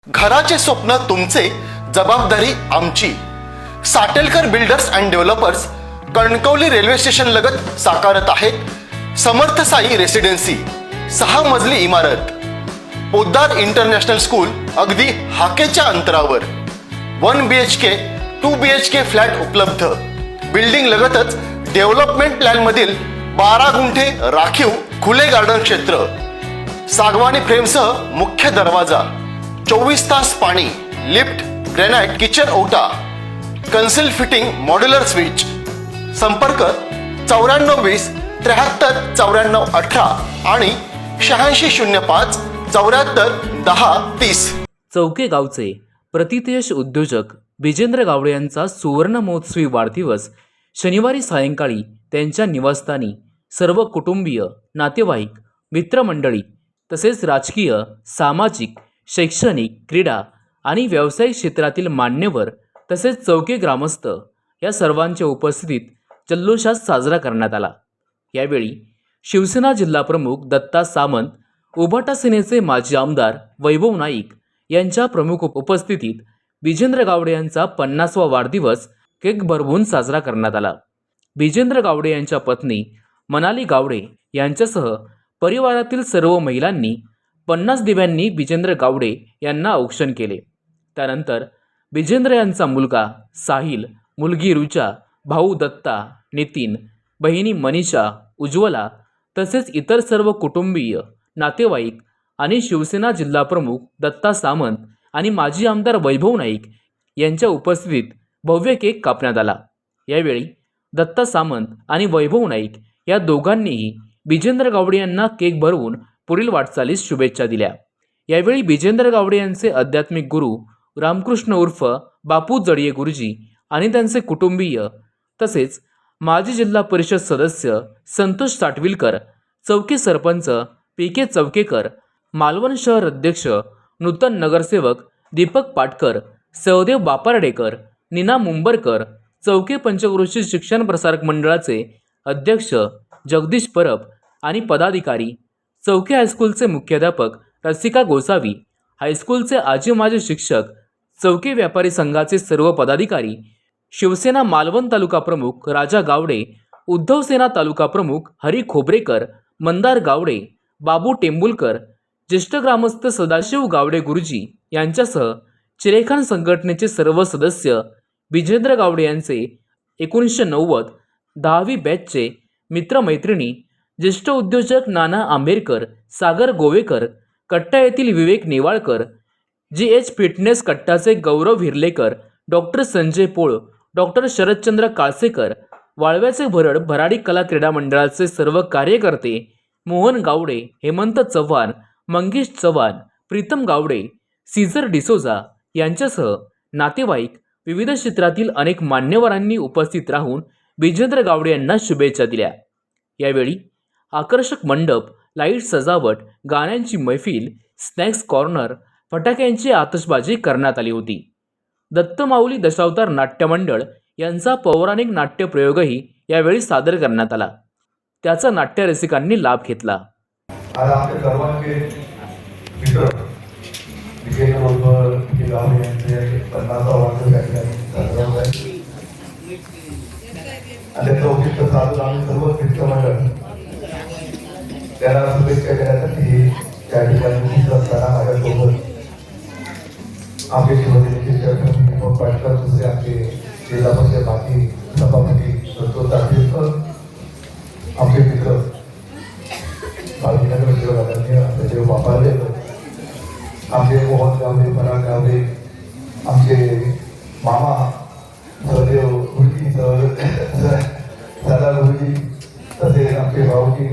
घराचे स्वप्न तुमचे, जबाबदारी आमची. Satelkar builders and developers Kankavli railway station लगत साकारत आहेत समर्थ साई रेसिडेन्सी, 6 मजली इमारत. पोद्दार इंटरनॅशनल स्कूल अगदी हाकेच्या अंतरावर. 1 BHK 2 BHK फ्लॅट उपलब्ध. बिल्डिंग लगतच डेव्हलपमेंट प्लॅन मधील 12 गुंठे राखीव खुले गार्डन क्षेत्र. सागवानी फ्रेमसह मुख्य दरवाजा, 24 तास पाणी, लिफ्ट, ग्रॅनाइट किचन ओटा, कन्सिल फिटिंग मॉड्युलर स्विच. संपर्क 9420 73 94 18 आणि 8605 74 10 30. चौके गावचे प्रतिथयश उद्योजक विजेंद्र गावडे यांचा सुवर्ण महोत्सवी वाढदिवस शनिवारी सायंकाळी त्यांच्या निवासस्थानी सर्व कुटुंबीय, नातेवाईक, मित्रमंडळी तसेच राजकीय, सामाजिक, शैक्षणिक, क्रीडा आणि व्यावसायिक क्षेत्रातील मान्यवर तसेच चौके ग्रामस्थ या सर्वांच्या उपस्थितीत जल्लोषात साजरा करण्यात आला. यावेळी शिवसेना जिल्हाप्रमुख दत्ता सामंत, उभाटा सेनेचे माजी आमदार वैभव नाईक यांच्या प्रमुख उपस्थितीत विजेंद्र गावडे यांचा 50वा वाढदिवस केक भरवून साजरा करण्यात आला. विजेंद्र गावडे यांच्या पत्नी मनाली गावडे यांच्यासह परिवारातील सर्व महिलांनी 50 दिव्यांनी विजेंद्र गावडे यांना औक्षण केले. त्यानंतर विजेंद्र यांचा मुलगा साहिल, मुलगी रुचा, भाऊ दत्ता, नितीन, बहिणी मनीषा, उज्ज्वला तसेच इतर सर्व कुटुंबीय, नातेवाईक आणि शिवसेना जिल्हाप्रमुख दत्ता सामंत आणि माजी आमदार वैभव नाईक यांच्या उपस्थितीत भव्य केक कापण्यात आला. यावेळी दत्ता सामंत आणि वैभव नाईक या दोघांनीही विजेंद्र गावडे यांना केक भरवून पुढील वाटचालीस शुभेच्छा दिल्या. यावेळी विजेंद्र गावडे यांचे आध्यात्मिक गुरु रामकृष्ण उर्फ बापू जडिये गुरुजी आणि त्यांचे कुटुंबीय तसेच माजी जिल्हा परिषद सदस्य संतोष साटविलकर, चौकी सरपंच PK चौकेकर, मालवण शहर अध्यक्ष नूतन नगरसेवक दीपक पाटकर, सहदेव बापार्डेकर, नीना मुंबरकर, चौके पंचक्रोशी शिक्षण प्रसारक मंडळाचे अध्यक्ष जगदीश परब आणि पदाधिकारी, चौके हायस्कूलचे मुख्याध्यापक रसिका गोसावी, हायस्कूलचे आजी माजी शिक्षक, चौके व्यापारी संघाचे सर्व पदाधिकारी, शिवसेना मालवण तालुका प्रमुख राजा गावडे, उद्धव सेना तालुका प्रमुख हरी खोबरेकर, मंदार गावडे, बाबू टेंबुलकर, ज्येष्ठ ग्रामस्थ सदाशिव गावडे गुरुजी यांच्यासह चिरेखान संघटनेचे सर्व सदस्य, विजेंद्र गावडे यांचे 1990 10वी बॅचचे मित्रमैत्रिणी, ज्येष्ठ उद्योजक नाना आंबेरकर, सागर गोवेकर, कट्टा येथील विवेक नेवाळकर, GH फिटनेस कट्टाचे गौरव हिरलेकर, डॉक्टर संजय पोळ, डॉक्टर शरदचंद्र काळसेकर, वाळव्याचे भरड भराडी कला क्रीडा मंडळाचे सर्व कार्यकर्ते, मोहन गावडे, हेमंत चव्हाण, मंगेश चव्हाण, प्रीतम गावडे, सीझर डिसोजा यांच्यासह नातेवाईक, विविध क्षेत्रातील अनेक मान्यवरांनी उपस्थित राहून विजेंद्र गावडे यांना शुभेच्छा दिल्या. यावेळी आकर्षक मंडप, लाईट सजावट, गाण्यांची मैफिल, स्नॅक्स कॉर्नर, फटाक्यांची आतषबाजी करण्यात आली होती. दत्तमाऊली दशावतार नाट्य मंडळ यांचा पौराणिक नाट्य प्रयोगही यावेळी सादर करण्यात आला. त्याचा नाट्य रसिकांनी लाभ घेतला. आज आपल्या सर्वांचे मित्र विजेंद्र गावडे यांचे 50वा वाढदिवस साजरा होत आहे आणि त्याचं औचित्य साधून आम्ही सर्व मित्रमंडळ त्याला शुभेच्छा देण्यासाठी त्या ठिकाणी असताना माझ्यासोबत आमचे शिवसेनेचे दीपक पाटकर, दुसरे आमचे जिल्हा परिषद माजी सभापती संतोष साटविलकर, आमचे मित्र बालकीनगर शिवराजांनी सदैव बापार्डेकर, आमचे मोहन गावडे, पराग गावडे, आमचे मामा सहदेव गुरुजी, सदा गुरुजी, तसेच आमचे भाऊजी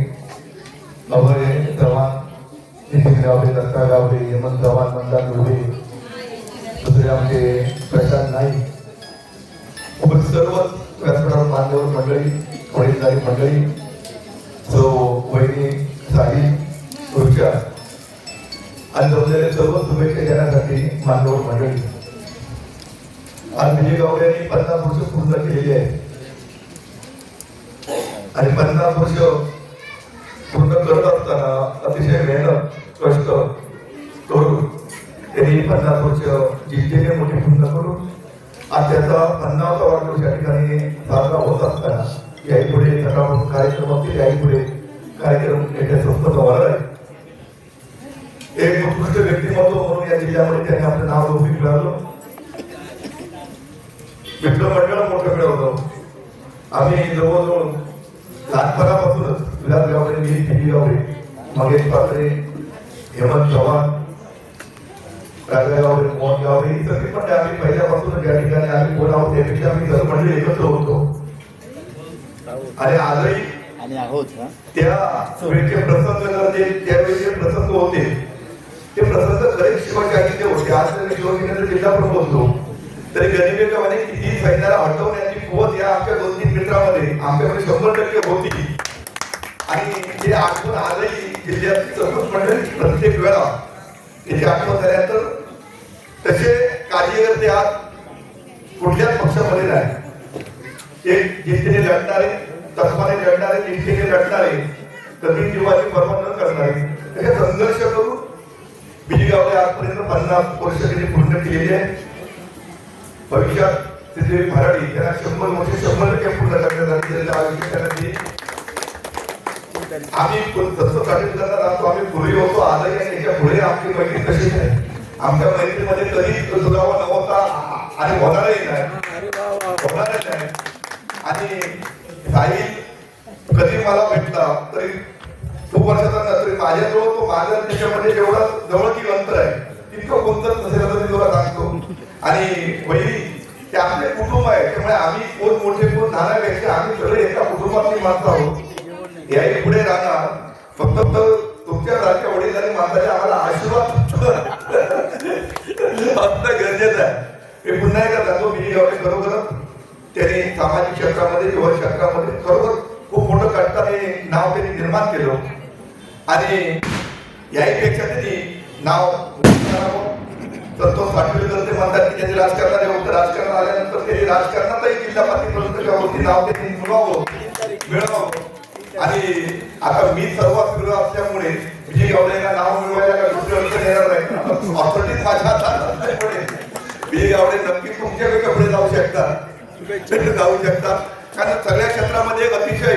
अभय चव्हाण, नितीन गावडे, दत्ता गावडे, हेमंत चव्हाण, मंदार गावडे, दुसरे आमचे प्रशांत नाईक, सर्व व्यासपीठावर मान्यवर मंडळी, वडीलधारी मंडळी, जो वहिनी साई, रुचा आणि जमलेले सर्व शुभेच्छा देण्यासाठी मान्यवर मंडळी. आज विजय गावडे यांनी 50 वर्ष पूर्ण केलेली आहे आणि 50 वर्ष पूर्ण करत असताना अतिशय मेहनत, कष्ट करून त्यांनी 50 वर्ष जिंकलेले मोठे पूर्ण करून आज त्याचा 50वा वाढदिवस या ठिकाणी साजरा होत असताना याही सकाळपासून कार्यक्रम असतील, याही कार्यक्रम येत्या संपन्न होणार आहे. एक उत्कृष्ट व्यक्तिमत्व म्हणून या जिल्ह्यामध्ये त्यांनी आपलं नाव लोकप्रिय मिळवलं. मित्र मंडळ मोठं मिळवलं. आम्ही जवळजवळ लहानपणापासूनच विलास गावडे, मी गावडे, मगेश पात्रे, हेमंत चव्हाण, राजा गावडे, मोहन गावडे ही सगळी मंडळी आम्ही पहिल्यापासूनच या ठिकाणी आम्ही कोण आहोत त्यापेक्षा आम्ही सर्व मंडळी एकत्र होतो. आणि आजही त्या वेळचे प्रसंग त्यावेळी जे प्रसंग होते ते प्रसंग खरे शिवशाहीचे होते. आज जर शिवसेनेचा जिल्हा प्रमुख होतो तरी गनिमेकाने किती सैन्याला हटवण्याची कुवत या आमच्या 2-3 मित्रांमध्ये आमच्याकडे 100% होती. आणि ते आठवण आजही जिल्ह्यात सर्वच मंडळी प्रत्येक वेळा त्याची आठवण झाल्यानंतर तसे कार्यकर्ते आज कुठल्याच पक्षामध्ये नाही. एक जिद्दीने लढणारे, तत्वाने लढणारे, निष्ठेने लढणारे, कधी जीवाची पर्वा न करणारे तसे संघर्ष करून बीजी गावडे आजपर्यंत 50 वर्ष त्यांनी पूर्ण केलेली आहे. भविष्यात तिथे भराडी त्यांना 100 वर्ष 100% पूर्ण करण्यात आली. आम्ही तत्वसाठी जातो, आम्ही पूर्वी होतो, आजही त्याच्या पुढे आमची मैत्री तशीच आहे. आमच्या मैत्रीमध्ये कधी दुरावा नव्हता आणि होणारही नाही. आणि साहिल कधी मला भेटला तरी खूप वर्षाचा नंतर माझ्याजवळ तो माझ्या त्याच्यामध्ये जेवढा जवळची अंतर आहे तितकं कोणतंच नसेल असं मी तुला सांगतो. आणि वैरी ते आपले कुटुंब आहे, त्यामुळे आम्ही कोण मोठे कोण लहानापेक्षा आम्ही सगळे एका कुटुंबातली माणसं आहोत. याही पुढे राहणार. फक्त तुमच्या सारख्या वडीलधारी माणसाचे आम्हाला आशीर्वाद असणं गरजेचं आहे. मी पुन्हा एकदा सांगतो, बीजी गावडे खरोखर त्यांनी सामाजिक क्षेत्रामध्ये, युवा क्षेत्रामध्ये खरोखर खूप मोठं कष्टाने नाव त्यांनी निर्माण केलं. आणि याहीपेक्षा त्यांनी नाव संतोष पाटील ते म्हणतात की त्यांनी राजकारणात होतं, राजकारणात आल्यानंतर त्यांनी राजकारणातही जिल्हा पातळीपर्यंत नाव त्यांनी मिळवावं. आणि आता मी सर्वात वेगळं असल्यामुळे बीजी गावडेला नाव मिळवायला का दुसरी अडचण येणार नाही. ऑथॉरिटीज माझ्या हातात असल्यामुळे बीजी गावडे नक्कीच तुमच्याकडे पुढे जाऊ शकतात. कारण सगळ्या क्षेत्रामध्ये एक अतिशय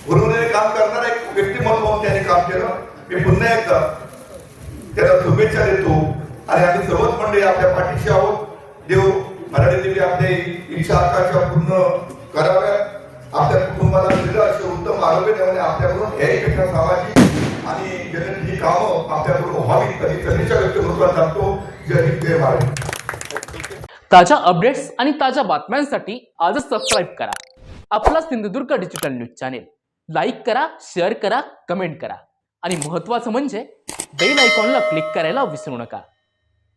गुरुने काम करणारा एक व्यक्तिमत्व म्हणून त्यांनी काम केलं. मी पुन्हा एकदा त्याला शुभेच्छा देतो. आणि आम्ही सर्वच मंडळी आपल्या पाठीशी आहोत. देव मराठी देवी आपल्या इच्छा आकांक्षा पूर्ण कराव्यात. आपल्या कुटुंबाला असे उत्तम आरोग्य देवाने आपल्याकडून याहीपेक्षा सामाजिक आणि जनतेची ही कामं आपल्याकडून व्हावी कधी सदिच्छा व्यक्त करून जातो. जय हिंद, जय महाराष्ट्र. ताज्या अपडेट्स आणि ताज्या बातम्यांसाठी आजच सबस्क्राईब करा आपला Sindhudurg digital news channel. Like करा, शेअर करा, कमेंट करा आणि महत्त्वाचं म्हणजे बेल आयकॉनला क्लिक करायला विसरू नका.